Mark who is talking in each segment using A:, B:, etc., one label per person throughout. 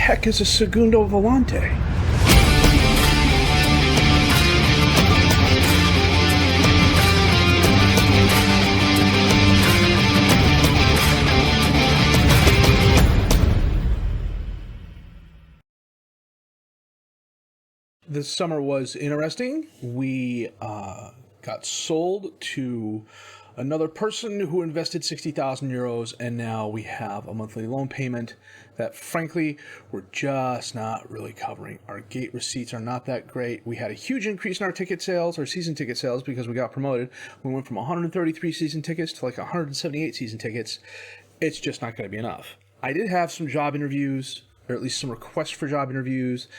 A: heck is a segundo volante? This summer was interesting. We got sold to another person who invested 60,000 euros, and now we have a monthly loan payment that, frankly, we're just not really covering. Our gate receipts are not that great. We had a huge increase in our ticket sales, our season ticket sales, because we got promoted. We went from 133 season tickets to like 178 season tickets. It's just not going to be enough. I did have some job interviews, or at least some requests for job interviews.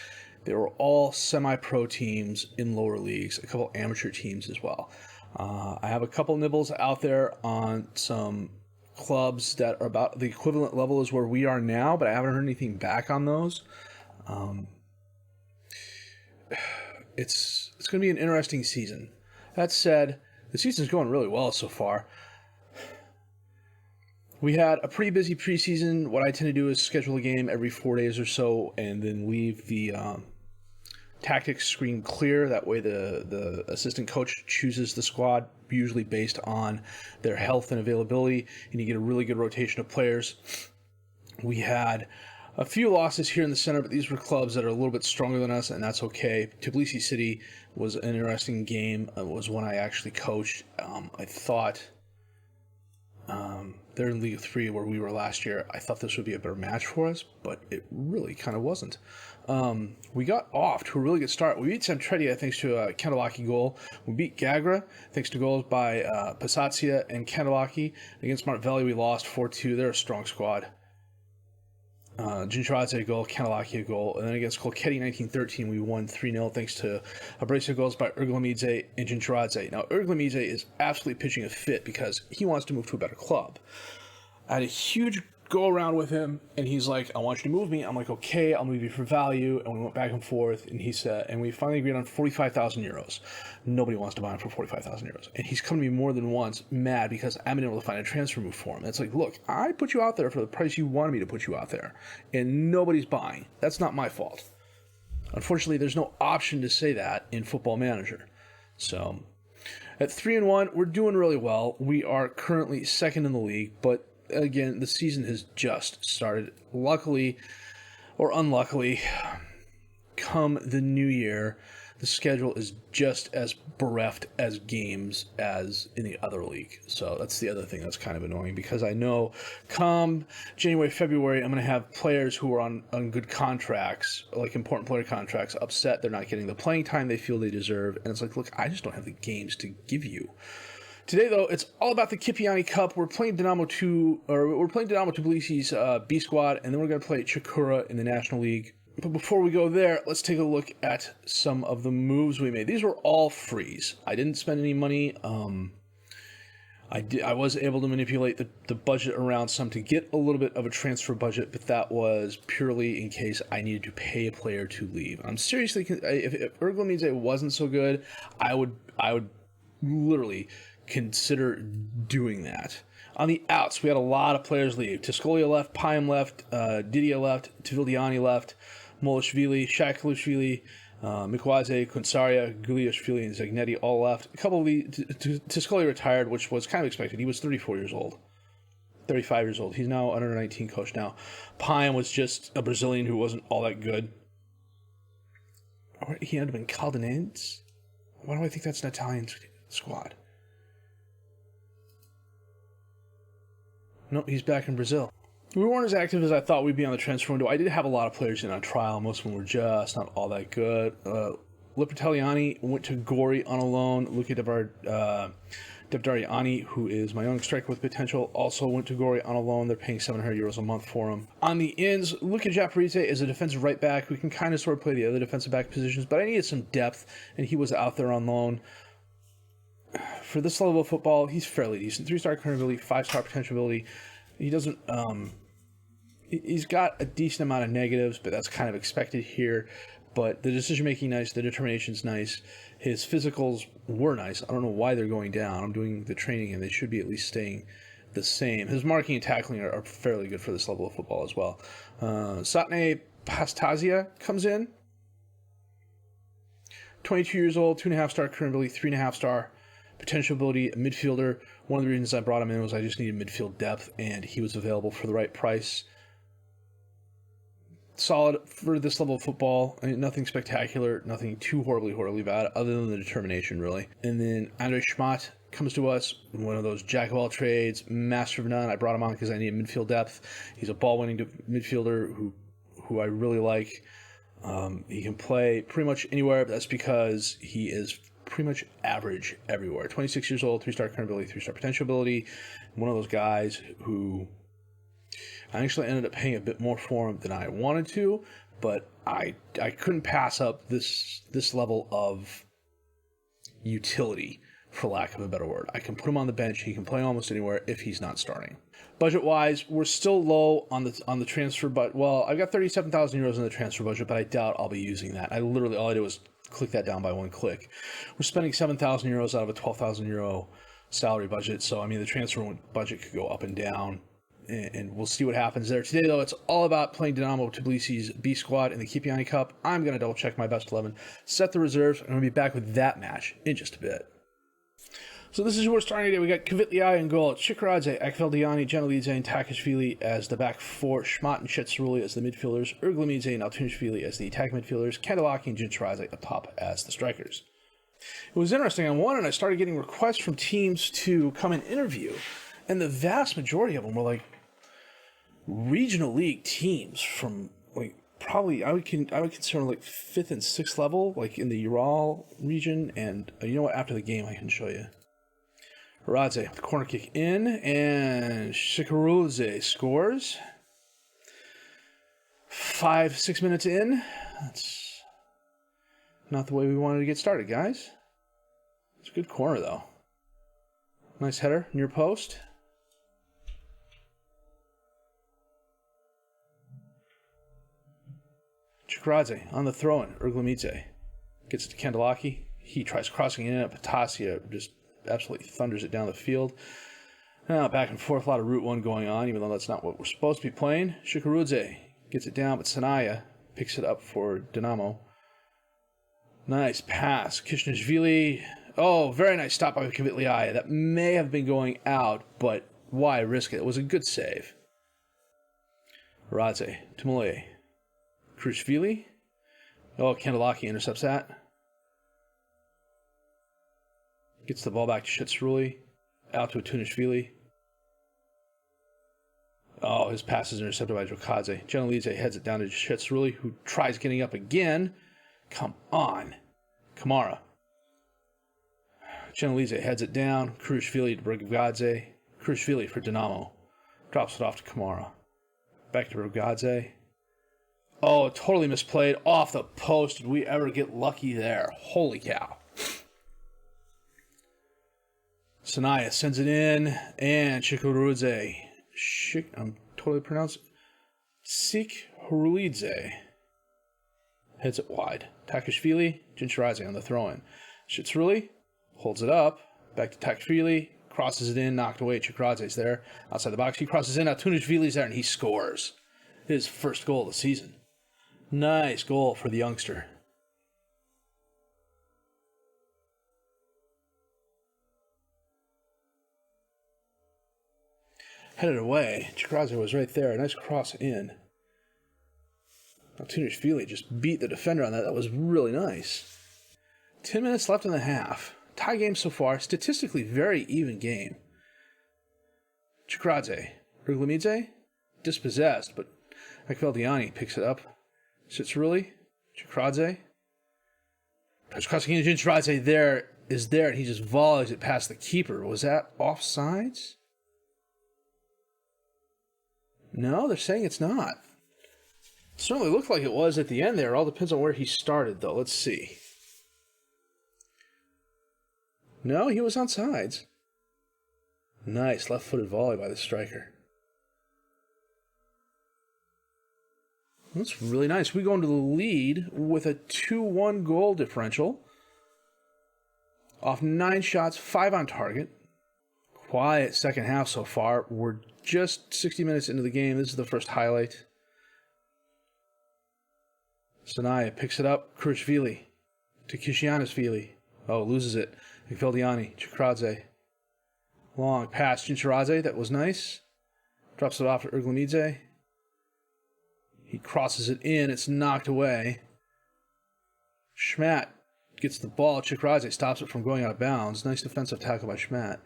A: They were all semi-pro teams in lower leagues, a couple amateur teams as well. I have a couple nibbles out there on some clubs that are about the equivalent level as where we are now, but I haven't heard anything back on those. It's going to be an interesting season. That said, the season's going really well so far. We had a pretty busy preseason. What I tend to do is schedule a game every 4 days or so and then leave the tactics screen clear. That way the assistant coach chooses the squad, usually based on their health and availability, and you get a really good rotation of players. We had a few losses here in the center, but these were clubs that are a little bit stronger than us, and that's okay. Tbilisi City was an interesting game. It was one I actually coached. I thought they're in League 3 where we were last year. I thought this would be a better match for us, but it really kind of wasn't. We got off to a really good start. We beat Samtredia thanks to a Kandilaki goal. We beat Gagra thanks to goals by Pasatsia and Kandilaki. Against Smart Valley, we lost 4-2. They're a strong squad. Jincharadze a goal, Kandilaki a goal, and then against Kolketi 1913 we won 3-0 thanks to a brace of goals by Ergolamidze and Jincharadze. Now Ergolamidze is absolutely pitching a fit because he wants to move to a better club. I had a huge go around with him, and he's like, I want you to move me. I'm like, okay, I'll move you for value. And we went back and forth, and he said, and we finally agreed on 45,000 euros. Nobody wants to buy him for 45,000 euros. And he's come to me more than once mad because I haven't been able to find a transfer move for him. And it's like, look, I put you out there for the price you wanted me to put you out there, and nobody's buying. That's not my fault. Unfortunately, there's no option to say that in Football Manager. So at 3-1, we're doing really well. We are currently second in the league, but again, the season has just started. Luckily, or unluckily, come the new year, the schedule is just as bereft as games as in the other league. So that's the other thing that's kind of annoying, because I know come January, February, I'm going to have players who are on good contracts, like important player contracts, upset they're not getting the playing time they feel they deserve. And it's like, look, I just don't have the games to give you. Today, though, it's all about the Kipiani Cup. We're playing Dynamo Tbilisi's B squad, and then we're going to play Chikura in the National League. But before we go there, let's take a look at some of the moves we made. These were all frees. I didn't spend any money. I was able to manipulate the budget around some to get a little bit of a transfer budget, but that was purely in case I needed to pay a player to leave. I'm seriously, if Ergolamidze wasn't so good, I would literally consider doing that. On the outs, we had a lot of players leave. Tiscolia left, Payam left, Didia left, Tvildiani left, Molashvili, Shakalishvili, Mikwaze, Kunsaria, Guliashvili, and Zagnetti all left. A couple of the Tiscolia retired, which was kind of expected. He was 34 years old. 35 years old. He's now under 19 coach now. Payam was just a Brazilian who wasn't all that good. He ended up in Caldenense? Why do I think that's an Italian squad? No, he's back in Brazil. We weren't as active as I thought we'd be on the transfer window. I did have a lot of players in on trial. Most of them were just not all that good. Lipitaliani went to Gori on a loan. Luka Devdariani, who is my young striker with potential, also went to Gori on a loan. They're paying €700 a month for him. On the ends, Luka Japaridze is a defensive right back. We can kind of sort of play the other defensive back positions, but I needed some depth, and he was out there on loan. For this level of football, he's fairly decent. 3-star current ability, 5-star potential ability. He doesn't, he's got a decent amount of negatives, but that's kind of expected here. But the decision-making nice, the determination's nice. His physicals were nice. I don't know why they're going down. I'm doing the training, and they should be at least staying the same. His marking and tackling are fairly good for this level of football as well. Satne Pastasia comes in. 22 years old, 2.5-star current ability, 3.5-star potential ability, a midfielder. One of the reasons I brought him in was I just needed midfield depth, and he was available for the right price. Solid for this level of football. I mean, nothing spectacular, nothing too horribly bad, other than the determination, really. And then Andre Schmatt comes to us, one of those jack of all trades, master of none. I brought him on because I needed midfield depth. He's a ball-winning midfielder who I really like. He can play pretty much anywhere, but that's because he is pretty much average everywhere. 26 years old, 3-star current ability, 3-star potential ability. One of those guys who I actually ended up paying a bit more for him than I wanted to, but I couldn't pass up this level of utility, for lack of a better word. I can put him on the bench. He can play almost anywhere if he's not starting. Budget-wise, we're still low on the transfer, but well, I've got 37,000 euros in the transfer budget, but I doubt I'll be using that. All I did was click that down by one click. We're spending 7,000 euros out of a 12,000 euro salary budget, so I mean the transfer budget could go up and down, and we'll see what happens there. Today, though, it's all about playing Dinamo Tbilisi's B squad in the Kipiani Cup. I'm going to double check my best 11, set the reserves, and I'm going to be back with that match in just a bit. So this is who we're starting today. We got Kvitliai in goal, Chikradze, Akveldiani, Genelidze, and Takashvili as the back four, Schmatt and Shetsaruli as the midfielders, Erglamidze and Altunishvili as the attack midfielders, Kandalaki and Jincharadze up top as the strikers. It was interesting. On one end, I started getting requests from teams to come and interview, and the vast majority of them were like regional league teams from like probably I would consider like 5th and 6th level, like in the Ural region. And you know what? After the game, I can show you. Radze, the corner kick in, and Shikaruze scores. 5-6 minutes in. That's not the way we wanted to get started, guys. It's a good corner, though. Nice header, near post. Chikradze on the throw-in. Erglamidze gets it to Kandalaki. He tries crossing in, Patasia just absolutely thunders it down the field. Now back and forth, a lot of Route 1 going on, even though that's not what we're supposed to be playing. Shikarudze gets it down, but Sanaya picks it up for Dinamo. Nice pass. Kishnishvili. Oh, very nice stop by Kvitliai. That may have been going out, but why risk it? It was a good save. Radze. Tumule. Krushvili. Oh, Kandalaki intercepts that. Gets the ball back to Shetsaruli. Out to Tunishvili. Oh, his pass is intercepted by Drokadze. Genelidze heads it down to Shetsaruli, who tries getting up again. Come on. Kamara. Genelidze heads it down. Krushvili to Brgadze. Krushvili for Dinamo. Drops it off to Kamara. Back to Brgadze. Oh, totally misplayed. Off the post. Did we ever get lucky there? Holy cow. Sanaya sends it in, and Shikurudze. I'm totally pronouncing Sikhurulidze. Heads it wide. Takashvili, Jincharadze on the throw-in. Shitsaruli holds it up. Back to Takashvili. Crosses it in, knocked away. Chikradze's there. Outside the box, he crosses in. Tunishvili's there, and he scores. His first goal of the season. Nice goal for the youngster. Headed away. Chikradze was right there. A nice cross in. Tunishvili just beat the defender on that. That was really nice. 10 minutes left in the half. Tie game so far. Statistically very even game. Chikradze. Erglamidze. Dispossessed, but Akveldiani picks it up. Shitsaruli. Chikradze. Tries crossing in. Jincharadze there, and he just volleys it past the keeper. Was that offsides? No, they're saying it's not. It certainly looked like it was at the end there. It all depends on where he started, though. Let's see. No, he was on sides. Nice left-footed volley by the striker. That's really nice. We go into the lead with a 2-1 goal differential. Off 9 shots, 5 on target. Quiet second half so far. We're just 60 minutes into the game. This is the first highlight. Sanaya picks it up. Kurishvili to Kishianishvili. Oh, loses it. Mkveldiani. Chikradze. Long pass. Jinchiradze. That was nice. Drops it off to Erglamidze. He crosses it in. It's knocked away. Schmatt gets the ball. Chikradze stops it from going out of bounds. Nice defensive tackle by Schmatt.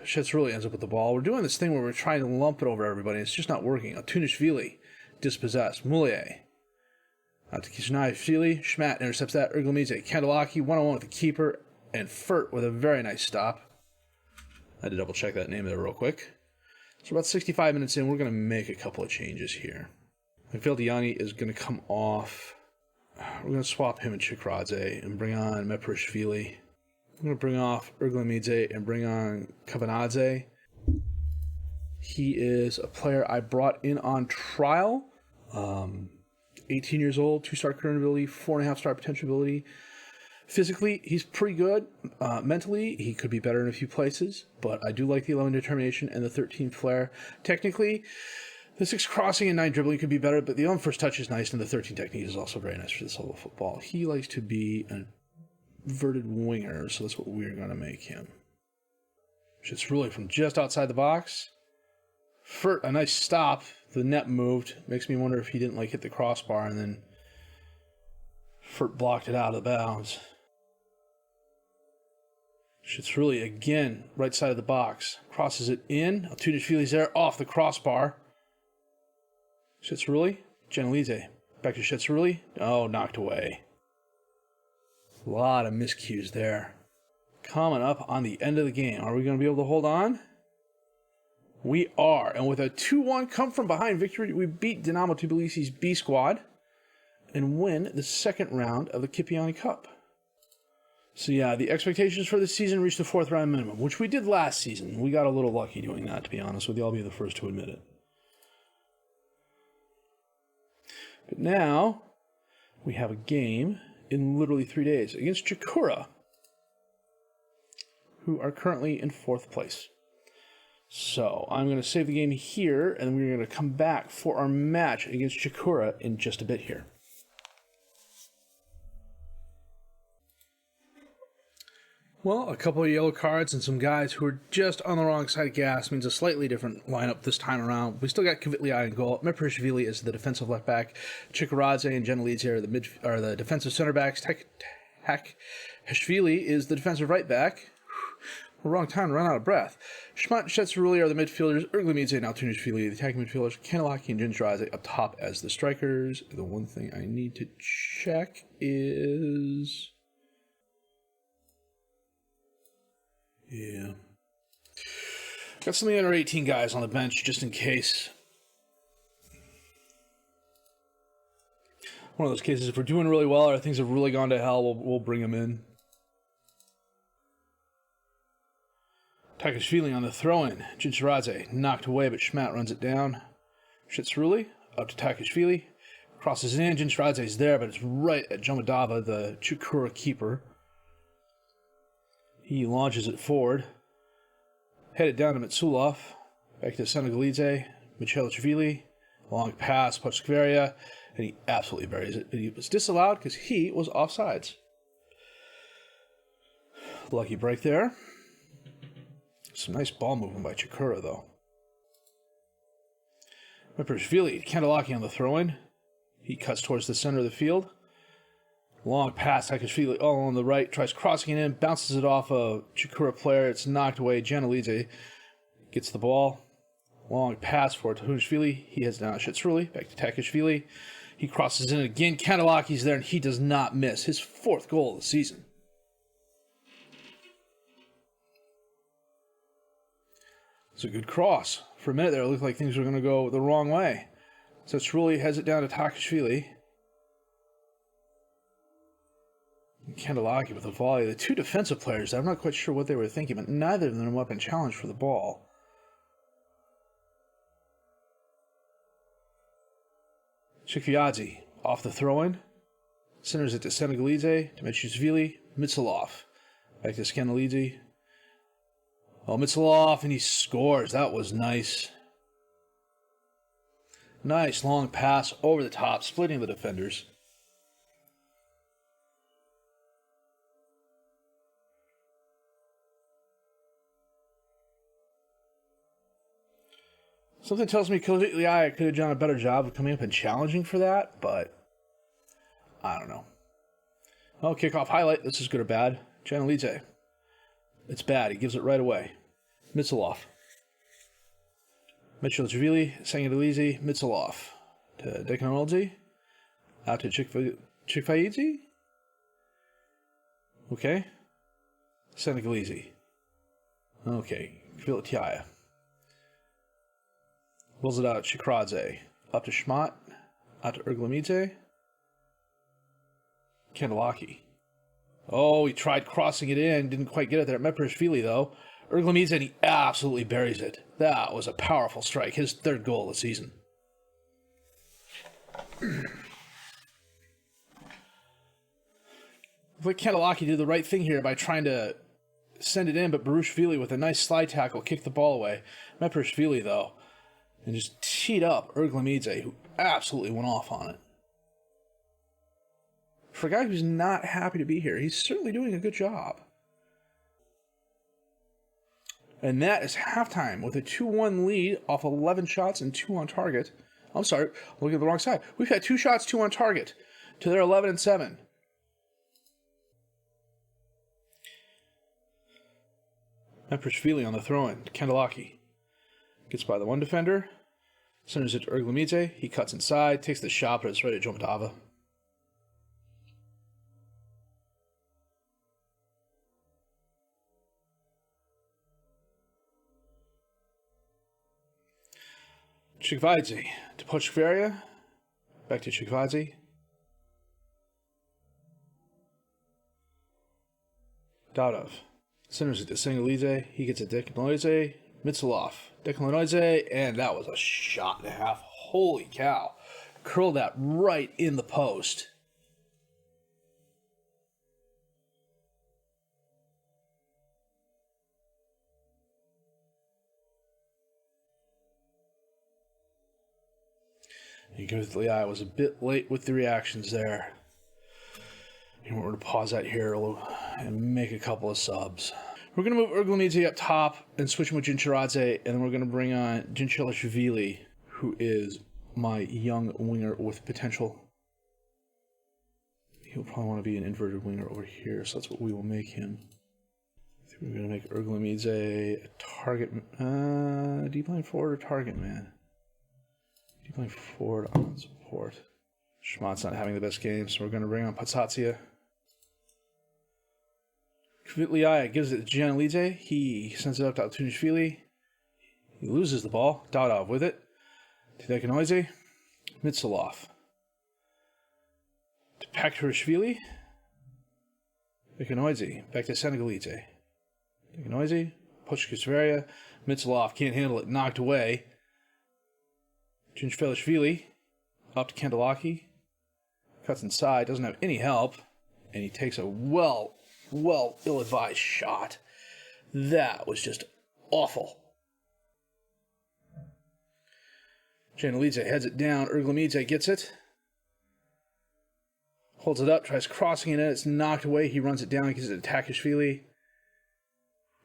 A: Shetsruli ends up with the ball. We're doing this thing where we're trying to lump it over everybody. It's just not working. Tunishvili dispossessed. Moulier. Out to Kishianishvili. Schmatt intercepts that. Erglamidze. Kandelaki one-on-one with the keeper. And Furt with a very nice stop. I had to double check that name there real quick. So about 65 minutes in, we're going to make a couple of changes here. Mkveldiani is going to come off. We're going to swap him and Chikradze and bring on Meprishvili. I'm going to bring off Erglamidze and bring on Kavanadze. He is a player I brought in on trial. 18 years old, 2-star current ability, 4.5-star potential ability. Physically, he's pretty good. Mentally, he could be better in a few places, but I do like the 11 determination and the 13 flair. Technically, the 6 crossing and 9 dribbling could be better, but the 11 first touch is nice, and the 13 technique is also very nice for this level of football. He likes to be an inverted winger, so that's what we're going to make him. Shit's really from just outside the box. Furt, a nice stop. The net moved. Makes me wonder if he didn't hit the crossbar, and then Furt blocked it out of the bounds. Shit's really, again, right side of the box. Crosses it in. Tunishvili's there, off the crossbar. Shetsruli. Genelidze. Back to Shetsruli. Oh, knocked away. A lot of miscues there. Coming up on the end of the game. Are we going to be able to hold on? We are. And with a 2-1 come-from-behind victory, we beat Dinamo Tbilisi's B squad and win the second round of the Kipiani Cup. So yeah, the expectations for this season reached the 4th round minimum, which we did last season. We got a little lucky doing that, to be honest with you. I'll be the first to admit it. But now, we have a game in literally 3 days against Chikura, who are currently in 4th place. So, I'm going to save the game here, and we're going to come back for our match against Chikura in just a bit here. Well, a couple of yellow cards and some guys who are just on the wrong side of gas means a slightly different lineup this time around. We still got Kvitliai in goal. Meprishvili is the defensive left back. Chikradze and Genelidze are the defensive center backs. Heshvili is the defensive right back. Wrong time to run out of breath. Schmatt and Shetsruli are the midfielders. Erglamidze and Tunishvili, the attacking midfielders. Kandelaki and Jinchiradze up top as the strikers. The one thing I need to check is... yeah. Got some of the under 18 guys on the bench just in case. One of those cases, if we're doing really well or things have really gone to hell, we'll bring them in. Takashvili on the throw-in. Jinchiradze knocked away, but Schmatt runs it down. Shetsruli up to Takashvili. Crosses it in. Jinchiradze's there, but it's right at Jomadava, the Chikura keeper. He launches it forward. Headed down to Mitsulov. Back to Senegalidze. Michelachvili. Long pass, Pochskveria. And he absolutely buries it. But he was disallowed because he was offsides. Lucky break there. Some nice ball movement by Chikura, though. Meprishvili, Kandelaki on the throw-in. He cuts towards the center of the field. Long pass, Takashvili all on the right. Tries crossing it in, bounces it off a Chikura player. It's knocked away. Genelidze gets the ball. Long pass for Tahunishvili. He heads down Shetsruli. Back to Takashvili. He crosses in again. Kandelaki's there, and he does not miss. His 4th goal of the season. It's a good cross. For a minute there, it looked like things were going to go the wrong way. So Shetsruli heads it down to Takashvili. Kandelaki with a volley. The 2 defensive players, I'm not quite sure what they were thinking, but neither of them went up and challenged for the ball. Chikviadze off the throw-in. Centers it to Senegalidze, to Mechuzvili, Mitsulov. Back to Skandelidze. Oh, Mitsulov, and he scores. That was nice. Nice long pass over the top, splitting the defenders. Something tells me I could have done a better job of coming up and challenging for that, but I don't know. Oh, kickoff highlight. This is good or bad. Janelidze. It's bad. He gives it right away. Mitsilov. Mitchell-Javili, Sangadelizi, Mitsilov. To Dekanolzi. Out to Chikvaidze. Okay. Sanagalizi. Okay. Vilatiaya. Rolls it out to Chikradze. Up to Schmatt. Out to Erglamidze. Kandelaki. Oh, he tried crossing it in. Didn't quite get it there. Meprishvili, though. Erglamidze, and he absolutely buries it. That was a powerful strike. His third goal of the season. Like Kandelaki did the right thing here by trying to send it in, but Barushvili with a nice slide tackle kicked the ball away. Meprishvili, though, and just teed up Erglamidze, who absolutely went off on it. For a guy who's not happy to be here, he's certainly doing a good job. And that is halftime with a 2-1 lead off 11 shots and 2 on target. I'm sorry, looking at the wrong side. We've had 2 shots, 2 on target to their 11 and 7. Meprishvili on the throw-in. Kandelaki gets by the one defender. Centers it to Erglamidze. He cuts inside, takes the shot, but it's right at Jomatava. Chikvaidze to Pochvaria. Back to Chikvaidze. Daudov centers it to Sangalidze. He gets a Dekanolidze. Mitsilov. Dekanolidze, and that was a shot and a half. Holy cow. Curled that right in the post. I was a bit late with the reactions there. We're going to pause that here and make a couple of subs. We're going to move Erglamidze up top and switch him with Jinchiradze, and then we're going to bring on Jinchelashvili, who is my young winger with potential. He'll probably want to be an inverted winger over here, so that's what we will make him. I think we're going to make Erglamidze a target. Deep line forward or target man? Deep line forward on support. Schmatt's not having the best game, so we're going to bring on Patsatsia. Kvitliaya gives it to Janelidze. He sends it up to Altunishvili. He loses the ball. Daudov with it. To Dekanolidze. Mitsilov. To Paktarishvili. Dekanolidze. Back to Senegalidze. Dekanolidze. Pochkisvaria. Mitsilov can't handle it. Knocked away. Jinchvelishvili. Up to Kandelaki. Cuts inside. Doesn't have any help. And he takes a well ill-advised shot. That was just awful. Janelidze heads it down. Erglamidze gets it. Holds it up, tries crossing it in. It's knocked away. He runs it down, gives it to Takishvili.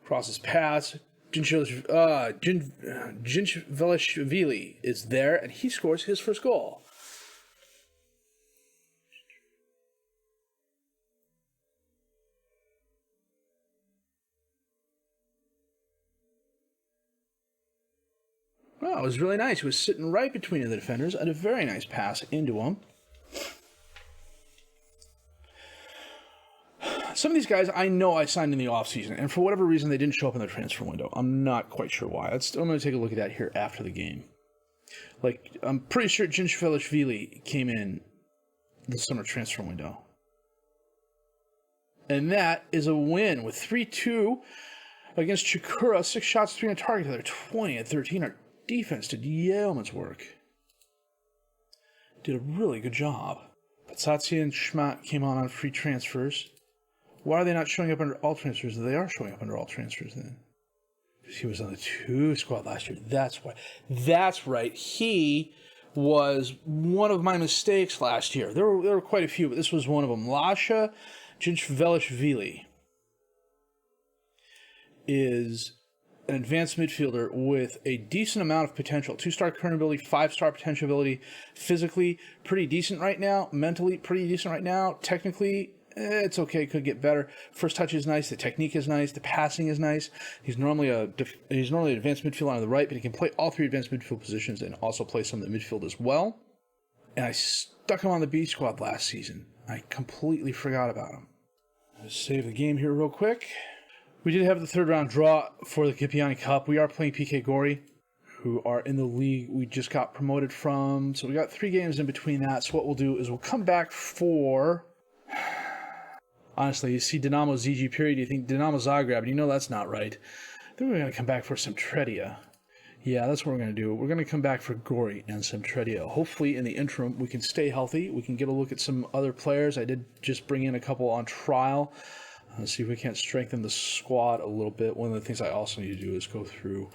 A: Crosses pass. Jinchvelishvili is there, and he scores his first goal. Well, it was really nice. He was sitting right between the defenders and a very nice pass into him. Some of these guys I know I signed in the offseason, and for whatever reason they didn't show up in the transfer window. I'm not quite sure why. I'm going to take a look at that here after the game. Like, I'm pretty sure Jinchvelishvili came in the summer transfer window. And that is a win with 3-2 against Chikura. 6 shots, 3 on target. They're 20 and 13. Our defense did yeoman's work. Did a really good job. Patsatsia and Schmatt came on free transfers. Why are they not showing up under all transfers? They are showing up under all transfers then. Because he was on the 2 squad last year. That's why. That's right. He was one of my mistakes last year. There were quite a few, but this was one of them. Lasha Jinchvelishvili is an advanced midfielder with a decent amount of potential. 2-star current ability, 5-star potential ability. Physically, pretty decent right now. Mentally, pretty decent right now. Technically, it's okay. Could get better. First touch is nice. The technique is nice. The passing is nice. He's normally an advanced midfielder on the right, but he can play all 3 advanced midfield positions and also play some of the midfield as well. And I stuck him on the B squad last season. I completely forgot about him. Let's save the game here real quick. We did have the 3rd round draw for the Kipiani Cup. We are playing PK Gori, who are in the league we just got promoted from. So we got 3 games in between that. So what we'll do is we'll come back for... Honestly, you see Dinamo ZG period, you think Dinamo Zagreb, and you know that's not right. Then we're going to come back for Semtredia. Yeah, that's what we're going to do. We're going to come back for Gori and Semtredia. Hopefully, in the interim, we can stay healthy. We can get a look at some other players. I did just bring in a couple on trial. See if we can't strengthen the squad a little bit. One of the things I also need to do is go through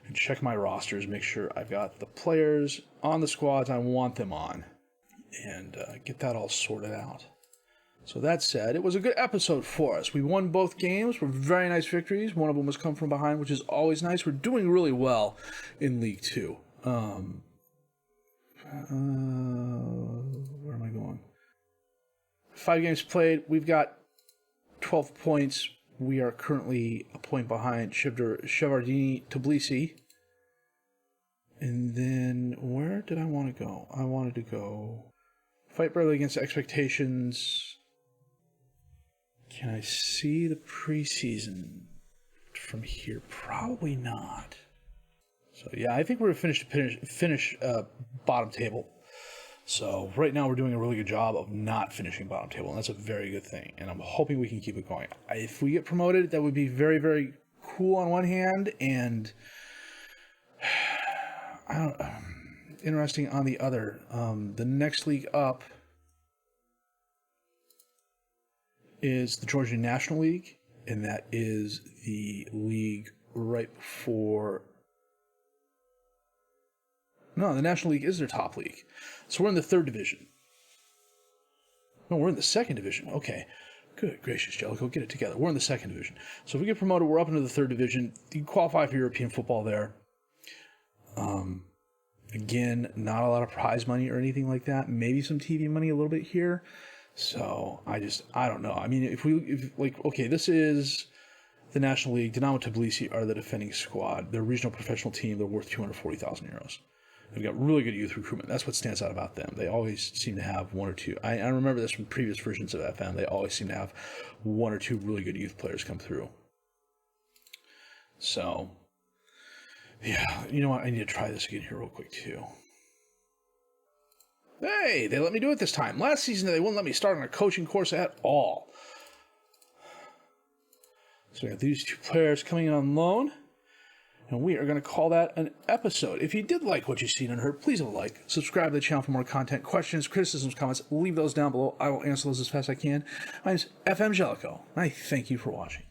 A: and check my rosters, make sure I've got the players on the squads I want them on, and get that all sorted out. So that said, it was a good episode for us. We won both games. Were very nice victories. One of them was come from behind, which is always nice. We're doing really well in League 2. Where am I going? 5 games played. We've got 12 points. We are currently a point behind Shevardini Tbilisi. And then, where did I want to go? I wanted to go fight bravely against expectations. Can I see the preseason from here? Probably not. So yeah, I think we're going to finish bottom table. So right now we're doing a really good job of not finishing bottom table, and that's a very good thing. And I'm hoping we can keep it going. If we get promoted, that would be very, very cool on one hand, and interesting on the other. The next league up is the Georgian National League, and that is the league right before... No, the National League is their top league. So we're in the 3rd division. No, we're in the 2nd division. Okay. Good gracious, Jellicoe, get it together. We're in the 2nd division. So if we get promoted, we're up into the 3rd division. You qualify for European football there. Again, not a lot of prize money or anything like that. Maybe some TV money a little bit here. So I don't know. I mean, this is the National League. Dinamo Tbilisi are the defending squad. They're a regional professional team. They're worth 240,000 euros. They've got really good youth recruitment. That's what stands out about them. They always seem to have 1 or 2. I remember this from previous versions of FM. They always seem to have 1 or 2 really good youth players come through. So, yeah, you know what? I need to try this again here real quick, too. Hey, they let me do it this time. Last season, they wouldn't let me start on a coaching course at all. So we got these 2 players coming in on loan, and we are going to call that an episode. If you did like what you've seen and heard, please leave a like. Subscribe to the channel for more content. Questions, criticisms, comments, leave those down below. I will answer those as fast as I can. My name is FM Jellicoe, and I thank you for watching.